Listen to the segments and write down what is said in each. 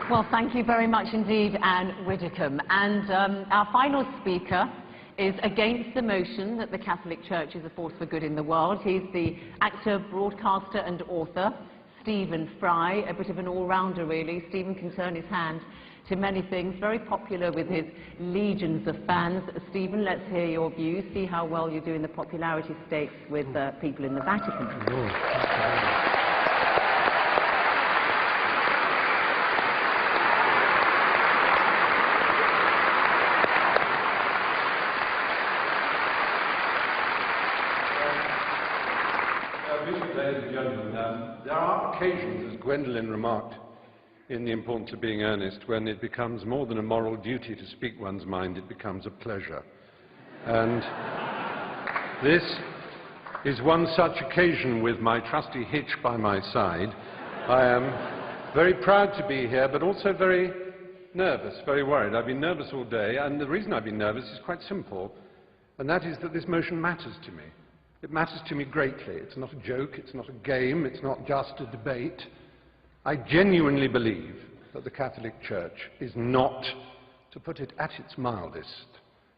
Well, thank you very much indeed, Ann Widdicome. And our final speaker is against the motion that the Catholic Church is a force for good in the world. He's the actor, broadcaster and author, Stephen Fry, a bit of an all-rounder really. Stephen can turn his hand to many things, very popular with his legions of fans. Stephen, let's hear your views, see how well you do in the popularity stakes with people in the Vatican. Ladies and gentlemen, there are occasions, as Gwendolen remarked, in the importance of being earnest, when it becomes more than a moral duty to speak one's mind, it becomes a pleasure. And this is one such occasion with my trusty Hitch by my side. I am very proud to be here, but also very nervous, very worried. I've been nervous all day, and the reason I've been nervous is quite simple, and that is that this motion matters to me. It matters to me greatly. It's not a joke, it's not a game, it's not just a debate. I genuinely believe that the Catholic Church is not, to put it at its mildest,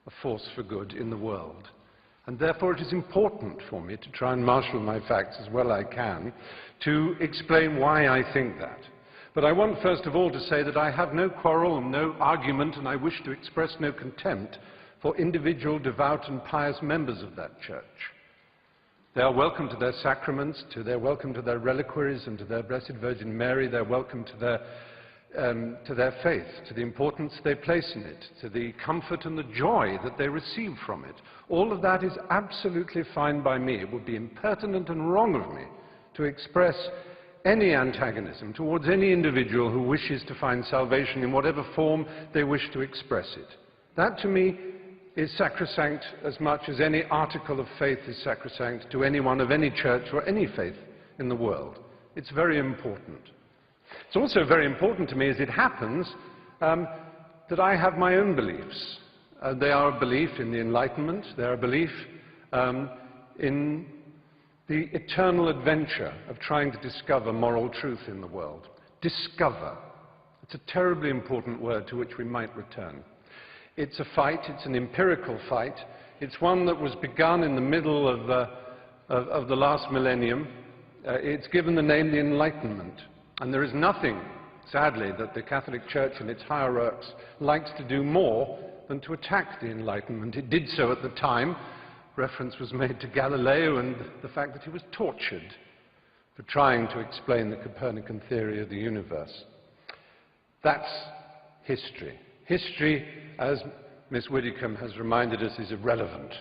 a force for good in the world. And therefore it is important for me to try and marshal my facts as well as I can to explain why I think that. But I want first of all to say that I have no quarrel and no argument, and I wish to express no contempt for individual devout and pious members of that church. They are welcome to their sacraments, they're welcome to their reliquaries and to their Blessed Virgin Mary. They're welcome to their faith, to the importance they place in it, to the comfort and the joy that they receive from it. All of that is absolutely fine by me. It would be impertinent and wrong of me to express any antagonism towards any individual who wishes to find salvation in whatever form they wish to express it. That, to me, is sacrosanct as much as any article of faith is sacrosanct to anyone of any church or any faith in the world. It's very important. It's also very important to me, as it happens, that I have my own beliefs. They are a belief in the Enlightenment. They are a belief in the eternal adventure of trying to discover moral truth in the world. Discover. It's a terribly important word to which we might return. It's a fight, it's an empirical fight. It's one that was begun in the middle of the last millennium. It's given the name the Enlightenment. And there is nothing, sadly, that the Catholic Church and its hierarchs likes to do more than to attack the Enlightenment. It did so at the time. Reference was made to Galileo and the fact that he was tortured for trying to explain the Copernican theory of the universe. That's history. History, as Miss Widdicome has reminded us, is irrelevant.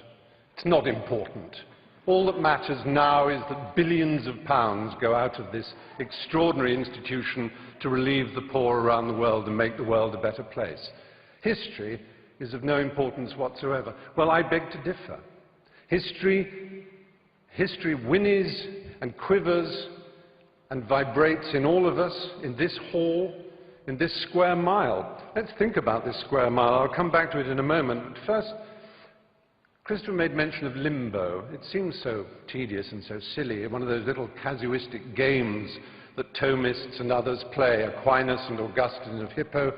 It's not important. All that matters now is that billions of pounds go out of this extraordinary institution to relieve the poor around the world and make the world a better place. History is of no importance whatsoever. Well, I beg to differ. History whinnies and quivers and vibrates in all of us, in this hall, in this square mile. Let's think about this square mile. I'll come back to it in a moment. But first, Christopher made mention of limbo. It seems so tedious and so silly, one of those little casuistic games that Thomists and others play. Aquinas and Augustine of Hippo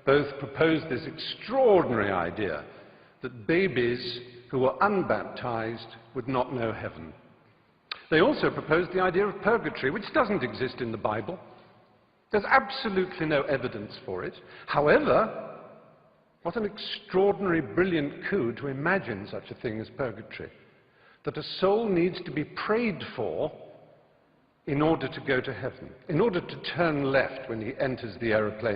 both proposed this extraordinary idea that babies who were unbaptized would not know heaven. They also proposed the idea of purgatory, which doesn't exist in the Bible. There's absolutely no evidence for it. However, what an extraordinary, brilliant coup to imagine such a thing as purgatory. That a soul needs to be prayed for in order to go to heaven, in order to turn left when he enters the aeroplane